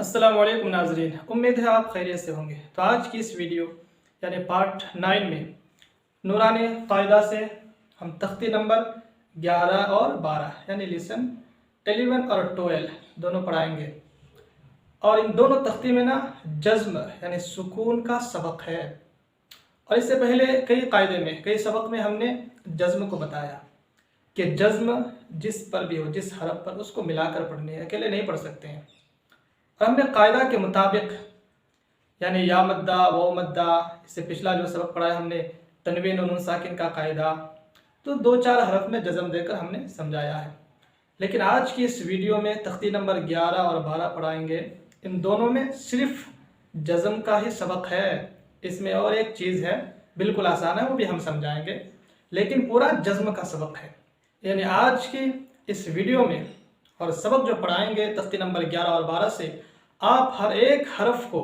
अस्सलाम वालेकुम नाज़रीन, उम्मीद है आप खैरियत से होंगे। तो आज की इस वीडियो यानी पार्ट 9 में नूरानी क़ायदा से हम तख्ती नंबर 11 और 12 यानी लेसन 11 और 12 दोनों पढ़ाएंगे। और इन दोनों तख्ती में ना जज़्म यानी सुकून का सबक है। और इससे पहले कई सबक में हमने जज़्म को बताया कि जज़्म जिस पर भी हो, जिस हरफ पर, उसको मिलाकर पढ़नी है, अकेले नहीं पढ़ सकते हैं। और हमने कायदा के मुताबिक यानी या मद्दा वो मद्दा, इससे पिछला जो सबक पढ़ा है हमने तनवीन और नून साकिन का कायदा, तो 2-4 हरफ में जज़म देकर हमने समझाया है। लेकिन आज की इस वीडियो में तख्ती नंबर 11 और 12 पढ़ाएंगे। इन दोनों में सिर्फ जज़म का ही सबक है। इसमें और एक चीज़ है, बिल्कुल आसान है, वो भी हम समझाएंगे, लेकिन पूरा जज़म का सबक है। यानी आज की इस वीडियो में और सबक जो पढ़ाएंगे तख्ती नंबर 11 और 12 से, आप हर एक हरफ को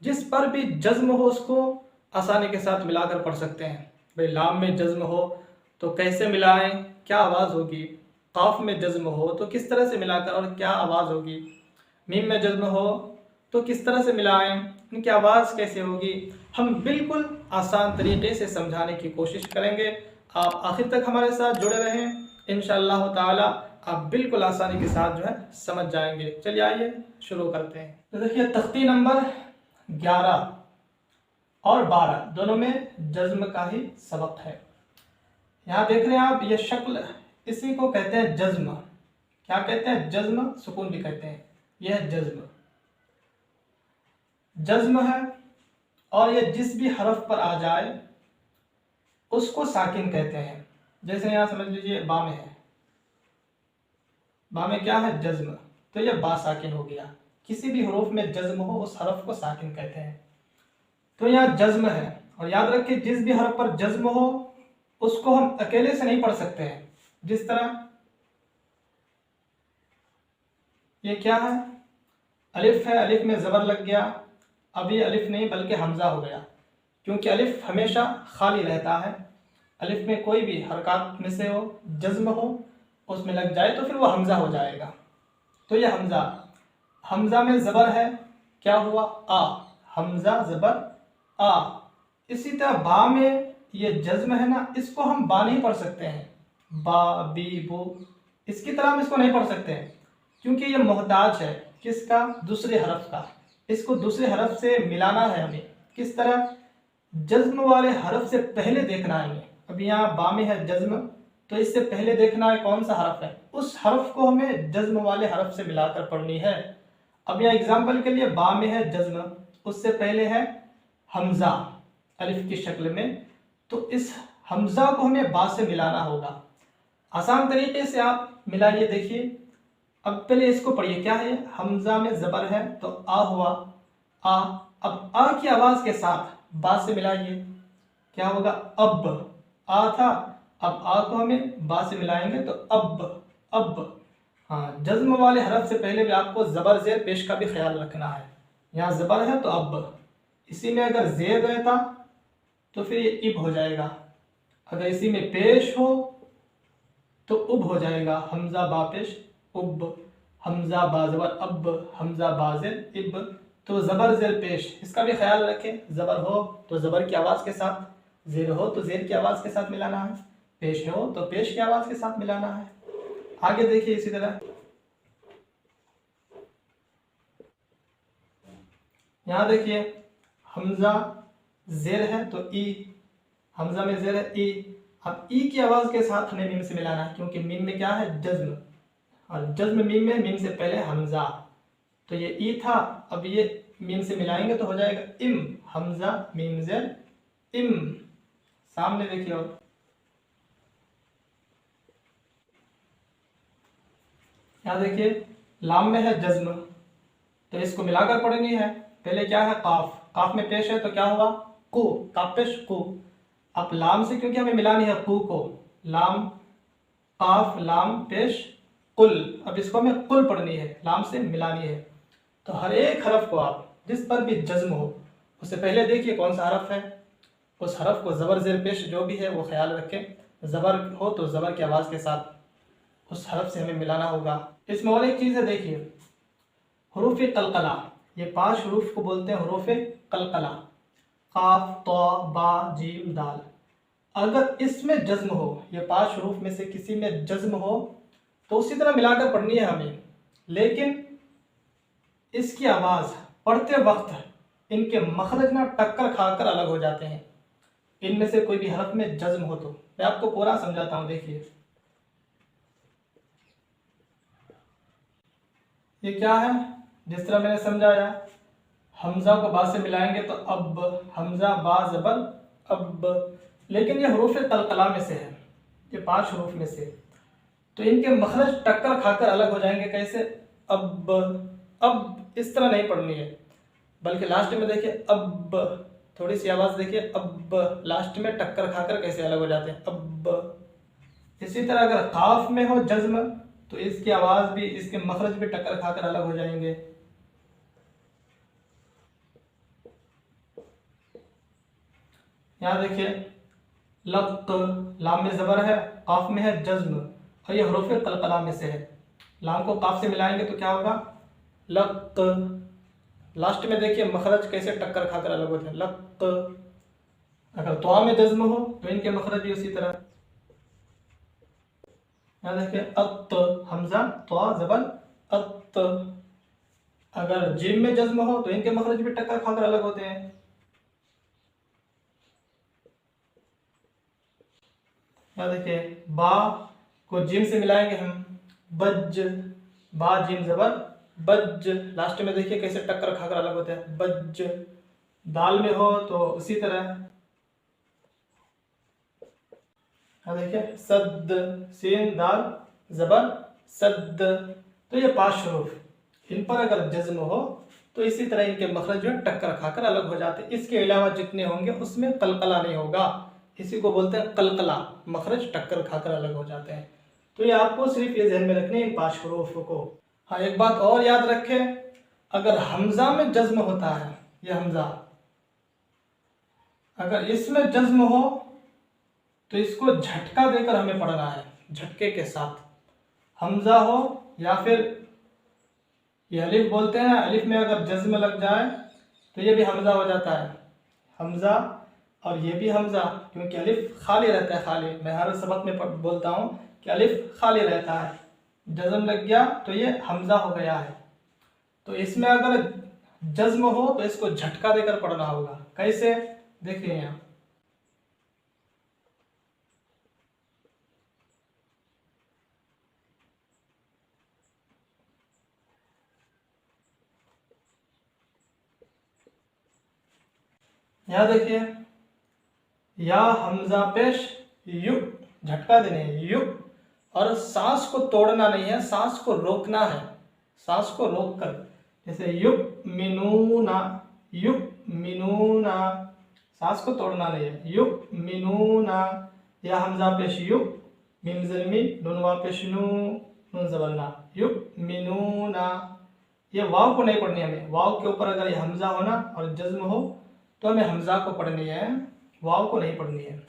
जिस पर भी जज़्म हो उसको आसानी के साथ मिलाकर पढ़ सकते हैं। भाई लाम में जज़्म हो तो कैसे मिलाएं, क्या आवाज़ होगी। काफ में जज़्म हो तो किस तरह से मिलाकर और क्या आवाज़ होगी। मीम में जज़्म हो तो किस तरह से मिलाएं, इनकी आवाज़ कैसे होगी। हम बिल्कुल आसान तरीके से समझाने की कोशिश करेंगे। आप आखिर तक हमारे साथ जुड़े रहें, इंशाअल्लाह ताला आप बिल्कुल आसानी के साथ जो है समझ जाएंगे। चलिए आइए शुरू करते हैं। तो देखिए तख्ती नंबर 11 और 12 दोनों में जज़्म का ही सबक है। यहाँ देख रहे हैं आप ये शक्ल, इसी को कहते हैं जज़्म। क्या कहते हैं? जज़्म, सुकून भी कहते हैं। यह है जज़्म, जज़्म है। और ये जिस भी हरफ पर आ जाए उसको साकिन कहते हैं। जैसे यहाँ समझ लीजिए बा में है, बा में क्या है? जज़्म, तो यह बा साकिन हो गया। किसी भी हरूफ में जज़्म हो उस हरफ को साकिन कहते हैं। तो यहाँ जज़्म है। और याद रखिए जिस भी हरफ पर जज़्म हो उसको हम अकेले से नहीं पढ़ सकते हैं। जिस तरह ये क्या है? अलिफ है, अलिफ में ज़बर लग गया। अब ये अलिफ नहीं बल्कि हमज़ा हो गया, क्योंकि अलिफ हमेशा खाली रहता है। अलिफ में कोई भी हरकत में से हो, जज़्म हो, उसमें लग जाए तो फिर वो हमज़ा हो जाएगा। तो ये हमज़ा, हमज़ा में ज़बर है, क्या हुआ? आ, हमज़ा ज़बर आ। इसी तरह बा में ये जज़्म है ना, इसको हम बा नहीं पढ़ सकते हैं। बा, बी, बो, इसकी तरह हम इसको नहीं पढ़ सकते हैं, क्योंकि ये मोहताज है किसका? दूसरे हरफ का। इसको दूसरे हरफ से मिलाना है हमें। किस तरह? जज़्म वाले हरफ से पहले देखना है हमें। अब यहाँ बा में है जज़्म, तो इससे पहले देखना है कौन सा हरफ है, उस हरफ को हमें जज़्म वाले हरफ से मिलाकर पढ़नी है। अब यहाँ एग्जाम्पल के लिए बा में है जज़्म, उससे पहले है हमज़ा अलिफ की शक्ल में, तो इस हमज़ा को हमें बा से मिलाना होगा। आसान तरीके से आप मिलाइए, देखिए। अब पहले इसको पढ़िए, क्या है? हमज़ा में ज़बर है तो आ हुआ, आ। अब आ की आवाज़ के साथ बा से मिलाइए, क्या होगा? अब। आ था, अब आ को हमें बा से मिलाएंगे तो अब, अब। हाँ, जज़्म वाले हरफ से पहले भी आपको ज़बर ज़ेर पेश का भी ख्याल रखना है। यहाँ ज़बर है तो अब, इसी में अगर ज़ेर रहता तो फिर ये इब हो जाएगा। अगर इसी में पेश हो तो उब हो जाएगा। हमज़ा बा पेश उब, हमज़ा बा ज़बर अब, हमज़ा बा ज़ेर इब। तो ज़बर ज़ेर पेश, इसका भी ख्याल रखें। ज़बर हो तो ज़बर की आवाज़ के साथ, ज़ेर हो तो ज़ेर की आवाज़ के साथ मिलाना है, पेश हो तो पेश की आवाज़ के साथ मिलाना है। आगे देखिए इसी तरह यहाँ देखिए हमज़ा ज़ेर है तो ई, हमज़ा में ज़ेर है ई। अब ई की आवाज़ के साथ हमें मीम से मिलाना है, क्योंकि मीम में क्या है? जज़्म, और जज़्म मीम में, मीम से पहले हमज़ा, तो ये ई था। अब ये मीम से मिलाएंगे तो हो जाएगा इम, हमज़ा मीम ज़ेर इम। सामने देखिए, और यहाँ देखिए लाम में है जज़्म, तो इसको मिलाकर पढ़नी है। पहले क्या है? काफ, काफ में पेश है तो क्या हुआ? कु, काफ पेश कु। अब लाम से क्योंकि हमें मिलानी है कु को, लाम काफ लाम पेश कुल। अब इसको हमें कुल पढ़नी है, लाम से मिलानी है। तो हर एक हरफ को आप जिस पर भी जज़्म हो उससे पहले देखिए कौन सा हरफ है, उस हरफ को ज़बर ज़ेर पेश जो भी है वो ख्याल रखें। ज़बर हो तो ज़बर की आवाज़ के साथ उस हरफ से हमें मिलाना होगा। इसमें और एक चीज़ है, देखिए हरूफ कलकला, ये 5 हरूफ को बोलते हैं हरूफ कलकला, काफ तो बा जीम दाल। अगर इसमें जज्म हो, ये 5 हरूफ में से किसी में जज्म हो तो उसी तरह मिलाकर पढ़नी है हमें, लेकिन इसकी आवाज़ पढ़ते वक्त इनके मखरज ना टक्कर खाकर अलग हो जाते हैं। इनमें से कोई भी हरफ में जज्म हो तो मैं आपको पूरा समझाता हूँ। देखिए ये क्या है, जिस तरह मैंने समझाया, हमजा को बा से मिलाएंगे तो अब, हमजा बा जबर अब, लेकिन ये हरूफ कलकला में से है, ये 5 हरूफ में से, तो इनके मखरज टक्कर खाकर अलग हो जाएंगे। कैसे? अब इस तरह नहीं पढ़नी है, बल्कि लास्ट में देखिए अब, थोड़ी सी आवाज़ देखिए, अब लास्ट में टक्कर खाकर कैसे अलग हो जाते हैं, अब। इसी तरह अगर काफ में हो जज्म तो इसकी आवाज़ भी, इसके मखरज भी टक्कर खाकर अलग हो जाएंगे। यहाँ देखिए लक्त, लाम में ज़बर है, काफ में है जज्म, और ये हरूफ कलकला में से है। लाम को काफ से मिलाएंगे तो क्या होगा? लक्त। लास्ट में देखिए मखरज कैसे टक्कर खाकर अलग होते हैं, लक्त। अगर त्वा में जज्म हो तो इनके मखरज भी उसी तरह। यहाँ देखिए अत, हमजा त्वा जबर अत। अगर जीम में जज्म हो तो इनके मखरज भी टक्कर खाकर अलग होते हैं। यहाँ देखिए बा को जीम से मिलाएंगे हम, बज, बा जीम जबर बज। लास्ट में देखिए कैसे टक्कर खाकर अलग होते हैं, बज। दाल में हो तो उसी तरह। देखिए सद, सीन दाल जबर सद। तो ये 5 हरूफ, इन पर अगर जज्म हो तो इसी तरह इनके मखरज जो टक्कर खाकर अलग हो जाते हैं। इसके अलावा जितने होंगे उसमें कलकला नहीं होगा, इसी को बोलते हैं कलकला, मखरज टक्कर खाकर अलग हो जाते हैं। तो ये आपको सिर्फ ये ध्यान में रखने इन 5 हरूफ को। हाँ, एक बात और याद रखें, अगर हमजा में जज्म होता है, ये हमजा अगर इसमें जज्म हो तो इसको झटका देकर हमें पढ़ना है, झटके के साथ। हमजा हो या फिर ये अलिफ बोलते हैं, अलिफ में अगर जज्म लग जाए तो ये भी हमजा हो जाता है, हमजा। और ये भी हमजा, क्योंकि अलिफ खाली रहता है, खाली। मैं हर सबक में बोलता हूँ कि अलिफ खाली रहता है, जज्म लग गया तो ये हमजा हो गया है। तो इसमें अगर जज्म हो तो इसको झटका देकर पढ़ना होगा। कैसे? देखिए यहाँ देखिए, या हमजा पेश यु, झटका देने है यु, और सांस को तोड़ना नहीं है, सांस को रोकना है, सांस को रोक कर। जैसे युग मिनूना, युग मिनूना, सांस को तोड़ना नहीं है, युग मिनूना। या हमजा पेश युग, मीम ज़ल्मी, नून वा पेश नू, नून ज़बरना, युग मिनूना। ये वाव को नहीं पढ़नी हमें, वाव के ऊपर अगर ये हमजा हो ना और जज्म हो तो हमें हमजा को पढ़नी है, वाव को नहीं पढ़नी है।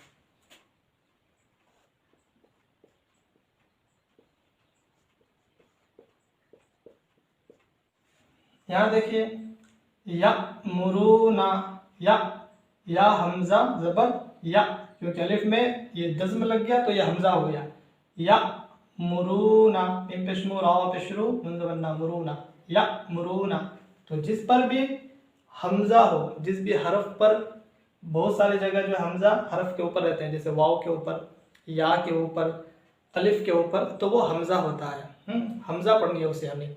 यहाँ देखिए या मुरूना, या हमजा जबर या, क्योंकि अलिफ में ये जज्म लग गया तो ये हमजा हो गया। या मुरूना, मिम पेशमू राव पेशरू नून ज़बरना, मुरूना, या मुरूना। तो जिस पर भी हमजा हो, जिस भी हरफ पर, बहुत सारी जगह जो हमजा हरफ के ऊपर रहते हैं, जैसे वाव के ऊपर, या के ऊपर, अलिफ के ऊपर, तो वो हमजा होता है। हमजा पढ़नी है उसे हमें।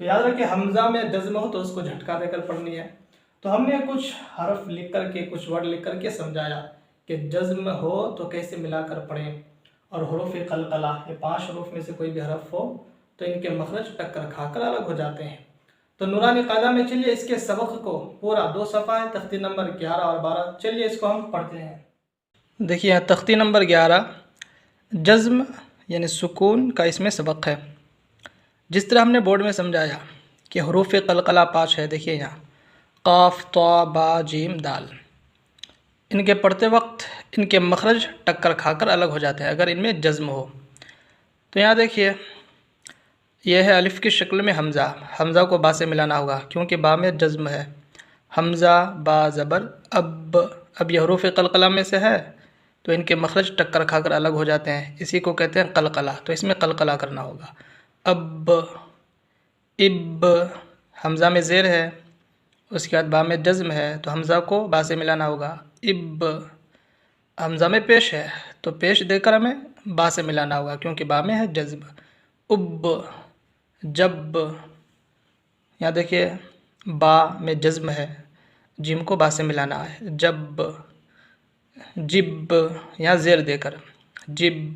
तो याद रखिए हमजा में जज्म हो तो उसको झटका देकर पढ़नी है। तो हमने कुछ हरफ लिख करके, कुछ वर्ड लिख करके समझाया कि जज्म हो तो कैसे मिलाकर पढ़ें, और हरूफ कलकला, ये 5 हरूफ में से कोई भी हरफ हो तो इनके मखरज टक्कर खाकर अलग हो जाते हैं। तो नूरानी कायदा में चलिए इसके सबक को, पूरा 2 सफ़ा है, तख्ती नंबर 11 और 12, चलिए इसको हम पढ़ते हैं। देखिए यहाँ तख्ती नंबर 11, जज्म यानी सुकून का इसमें सबक है। जिस तरह हमने बोर्ड में समझाया कि हरूफ कलकला 5 है, देखिए यहाँ काफ तौ बा जीम दाल, इनके पढ़ते वक्त इनके मखरज टक्कर खाकर अलग हो जाते हैं अगर इनमें जज्म हो। तो यहाँ देखिए यह है अलिफ़ की शक्ल में हमज़ा। हमज़ा को बा से मिलाना होगा क्योंकि बा में जज़्म है। हमज़ा बा ज़बर अब यह हरूफ़ क़लक़ला में से है तो इनके मखरज टक्कर खाकर अलग हो जाते हैं, इसी को कहते हैं क़लक़ला। तो इसमें क़लक़ला करना होगा। अब इब हमज़ा में ज़ेर है, उसके बाद बा में जज़्म है तो हमज़ा को बा से मिलाना होगा। इब हमज़ा में पेश है तो पेश देकर हमें बा से मिलाना होगा क्योंकि बा में है जज़्म। उब जब यहाँ देखिए बा में जज़्म है, जिम को बा से मिलाना है। जब जिब यहाँ ज़ेर देकर जिब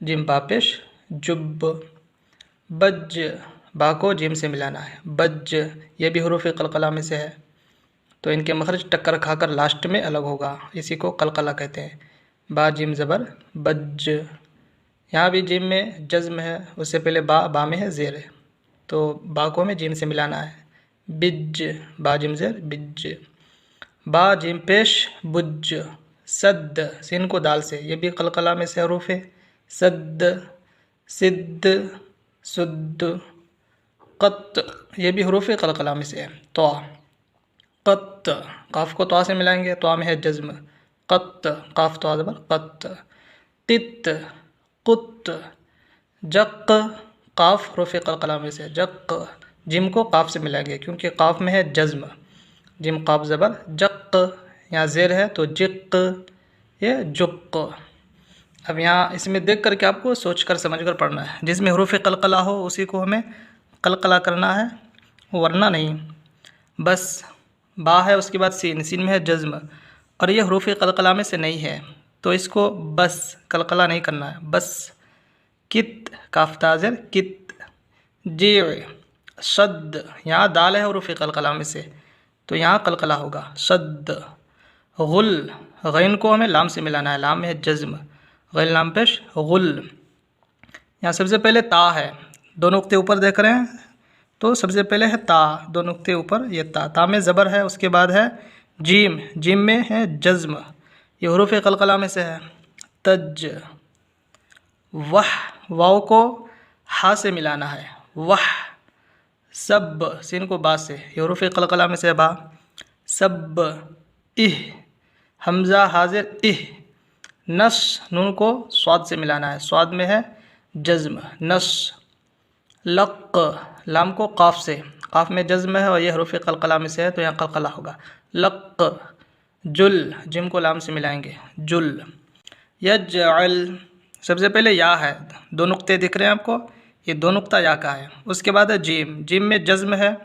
जिम बा पेश जुब। बज बा को जिम से मिलाना है। बज ये भी हरूफ़ क़लक़ला में से है तो इनके मखरज टक्कर खाकर लास्ट में अलग होगा, इसी को क़लक़ला कहते हैं। बा जिम ज़बर बज। यहाँ भी जिम में जज़्म है, उससे पहले बा में है ज़ेर है तो बा को हमें जिम से मिलाना है। बिज बा जिम ज़ेर बिज। बा जिम पेश बुज। सद सीन को दाल से, ये भी क़लक़ला में से हरूफ़ है। सद सिद्द सुद्द। क़त ये भी हरूफ़ क़लक़ला में से है। तो क़त काफ़ को तो से मिलाएंगे, तो में है जज़्म। क़त काफ़ तो ज़बर क़त। क़ित क़ुत। जक़ काफ़ हरूफ़ क़लक़ला में से जक़। जिम को काफ़ से मिलाएंगे क्योंकि काफ़ में है जज़्म। जिम काफ़ ज़बर जक़, यहाँ ज़ेर है तो जिक़ ये जुक़। अब यहाँ इसमें देख करके आपको सोच कर समझ कर पढ़ना है। जिसमें हरूफ़ क़लक़ला हो उसी को हमें क़लक़ला करना है, वरना नहीं। बस बा है उसके बाद सीन, सीन में है जज़्म और ये हरूफ़ क़लक़ला में से नहीं है तो इसको बस क़लक़ला नहीं करना है। बस कित काफ़ ताज़र कित। जी शद यहाँ दाल है हरूफ़ क़लक़ला में से तो यहाँ क़लक़ला होगा शद। गुल गैन को हमें लाम से मिलाना है, लाम में है जज़्म। गैन लाम पेश गुल। यहाँ सबसे पहले ता है, दो नुक्ते ऊपर देख रहे हैं तो सबसे पहले है ता, दो नुक्ते ऊपर ये ता में ज़बर है। उसके बाद है जीम, जीम में है जज़्म, ये हरूफ़ क़लक़ला में से है। तज वह वाव को हा से मिलाना है। वह सब सीन को बा से, ये हरूफ़ क़लक़ला में से है बा। सब इह हमज़ा हाजिर इह। नस नून को स्वाद से मिलाना है, स्वाद में है जज़्म नस। लक़ लाम को काफ़ से, काफ़ में जज़्म है और ये हरूफ़ क़लक़ला में से है तो यहाँ क़लक़ला होगा। लक़ जुल जिम को लाम से मिलाएंगे जुल। यजअल सबसे पहले या है, दो नुक्ते दिख रहे हैं आपको, ये दो नुक्ता या का है। उसके बाद है जीम, जीम में जज़्म है,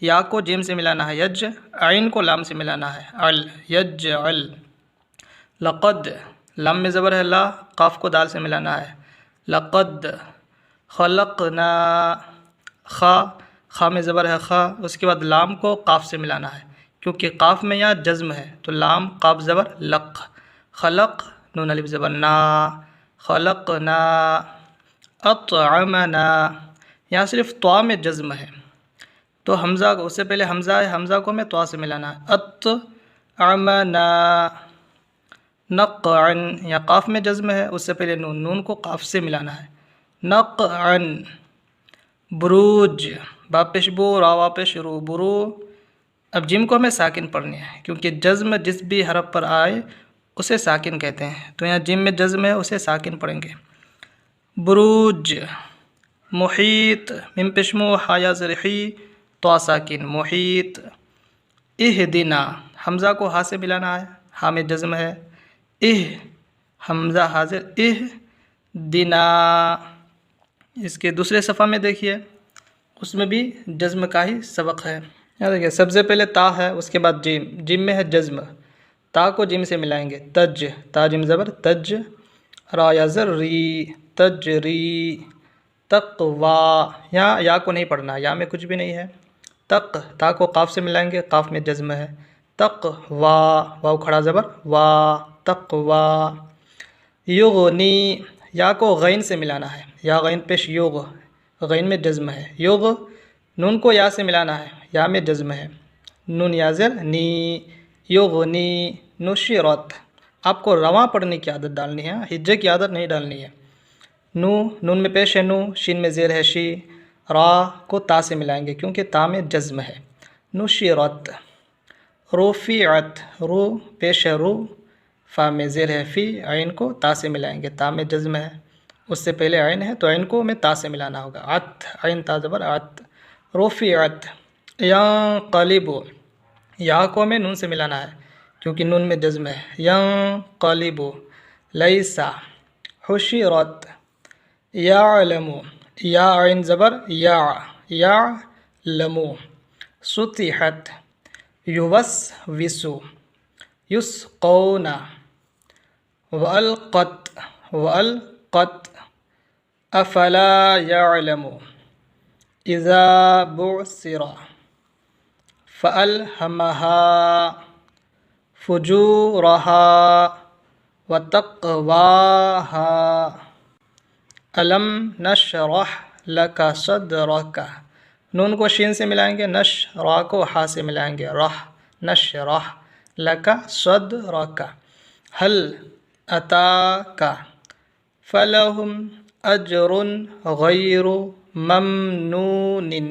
या को जिम से मिलाना है यज। आइन को लाम से मिलाना है अल यजअल। लक़द लाम में ज़बर है ला, काफ़ को दाल से मिलाना है लक़द। खलक़ना खा में ज़बर है खा, उसके बाद लाम को काफ़ से मिलाना है क्योंकि काफ़ में यहाँ जज़्म है तो लाम काफ़ ज़बर लक़। खलक़ नून अलिफ ज़बर ना खलक़ना। अतअमना यहाँ सिर्फ त्वा में जज़्म है तो हमज़ा को, उससे पहले हमज़ा है, हमज़ा को हमें त्वा से मिलाना है। अतअमना। नक़अन यहाँ काफ़ में जज़्म है, उससे पहले नून, नून को काफ़ से मिलाना है नक़अन। बुरूज बा पेश बो रा वा पेश रू बुरू। अब जिम को हमें साकिन पढ़नी है क्योंकि जज़्म जिस भी हरफ पर आए उसे साकिन कहते हैं तो यहाँ जिम में जज़्म है उसे साकिन पढ़ेंगे। बुरूज। मुहीत मिम पेश मु हा या ज़रही तो साकिन मुहीत। इहदिना हमज़ा को हा से मिलाना है, हा में जज़्म है। इह हमज़ा हाजिर इह दिना। इसके दूसरे सफ़ा में देखिए उसमें भी जज़्म का ही सबक है। यहाँ देखिए सबसे पहले ता है, उसके बाद जिम, जिम में है जज़्म, ता को जिम से मिलाएंगे तज, ता जिम ज़बर तज। रा या ज़र री तजरी। तक़वा यहाँ या को नहीं पढ़ना, या में कुछ भी नहीं है। तक ता को काफ़ से मिलाएंगे, काफ़ में जज़्म है। तक़वा वाव खड़ा ज़बर वा तक़वा। युगनी या को गैन से मिलाना है, या गैन पेश युग, गैन में जज़्म है। युग नून को या से मिलाना है, या में जज़्म है। नून याज़र नी युगनी। नुशिरत आपको रवां पढ़ने की आदत डालनी है, हिज्जे की आदत नहीं डालनी है। नून में पेश है नू, शीन में ज़ेर है शी। रा को ता से मिलाएंगे क्योंकि ता में जज्म है। नुशिरत, रुफ़िअत, रू पेश है रू, फ़ा में ज़ेर है फ़ी, आइन को ता से मिलाएंगे, ता में जज्म है, उससे पहले आइन है तो आइन को हमें ता से मिलाना होगा। अत, आइन ता ज़बर अत। रुफ़िअत, यंक़लिबु, या को हमें नून से मिलाना है क्योंकि नून में जज्म है। यंक़लिबु, लैसा, हुशिरत, यालमु, या आइन ज़बर या लमु, सुतिहत, युवस्विसु, युस्क़ौना, वअल्क़त, अफ़ला यअलमु, इज़ा बुअसिरा, फ़अल्हमहा फ़ुजूरहा वतक़वाहा, अलम नशरह लका सदरक, नून को शीन से मिलाएंगे, नशरा को हा से मिलाएंगे, रह नशरह लका सदरक। हल अताका फलहुम अजरुन गैरु ममनूनिन,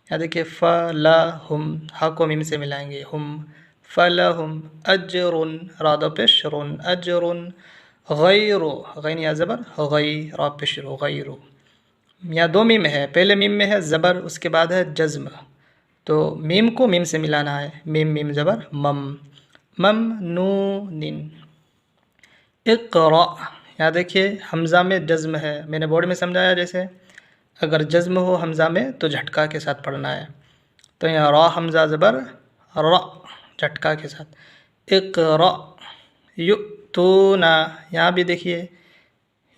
यहाँ देखिए फलहुम, हा को मीम से मिलाएंगे, हुम, फलहुम अजरुन, रादा पेश रुन, अजरुन गैरु, गैन या ज़बर गै, रा पेश रो, गैरु, यहाँ दो मीम है, पहले मीम में है ज़बर, उसके बाद है जज्म, तो मीम को मीम से मिलाना है, मीम मीम ज़बर मम, ममनूनिन। इक़रा, यहाँ देखिए हमज़ा में जज्म है, मैंने बोर्ड में समझाया जैसे अगर जज्म हो हमज़ा में तो झटका के साथ पढ़ना है, तो यहाँ रा हमज़ा ज़बर र, झटका के साथ। इक़रा युतूना, यहाँ भी देखिए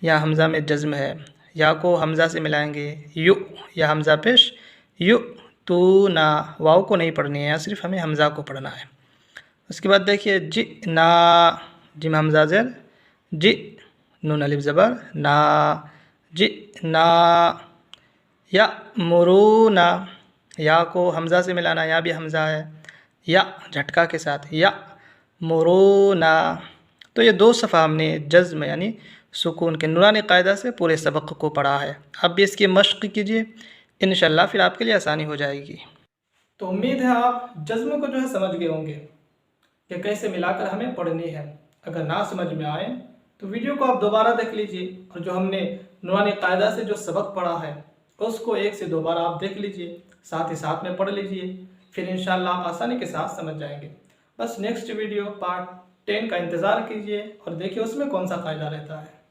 यहाँ हमज़ा में जज्म है, या को हमज़ा से मिलाएंगे, यु, या हमज़ा पेश यु तूना, वाव को नहीं पढ़नी है, यहाँ सिर्फ हमें हमज़ा को पढ़ना है। उसके बाद देखिए जी ना, जिम हमज़ा ज़ेर जी, नून अलिफ ज़बर ना, जी ना, या मुरूना, या को हमज़ा से मिलाना, या भी हमज़ा है, या झटका के साथ, या मुरूना। तो ये दो सफ़ा हमने जज्म यानी सुकून के नुरानी कायदा से पूरे सबक को पढ़ा है। अब भी इसकी मश्क कीजिए, इंशाअल्लाह फिर आपके लिए आसानी हो जाएगी। तो उम्मीद है आप जज्म को जो है समझ गए होंगे कि कैसे मिलाकर हमें पढ़नी है। अगर ना समझ में आए तो वीडियो को आप दोबारा देख लीजिए और जो हमने नुरानी कायदा से जो सबक पढ़ा है उसको एक से दो बार आप देख लीजिए, साथ ही साथ में पढ़ लीजिए, फिर इंशाअल्लाह आप आसानी के साथ समझ जाएंगे। बस नेक्स्ट वीडियो पार्ट 10 का इंतज़ार कीजिए और देखिए उसमें कौन सा फ़ायदा रहता है।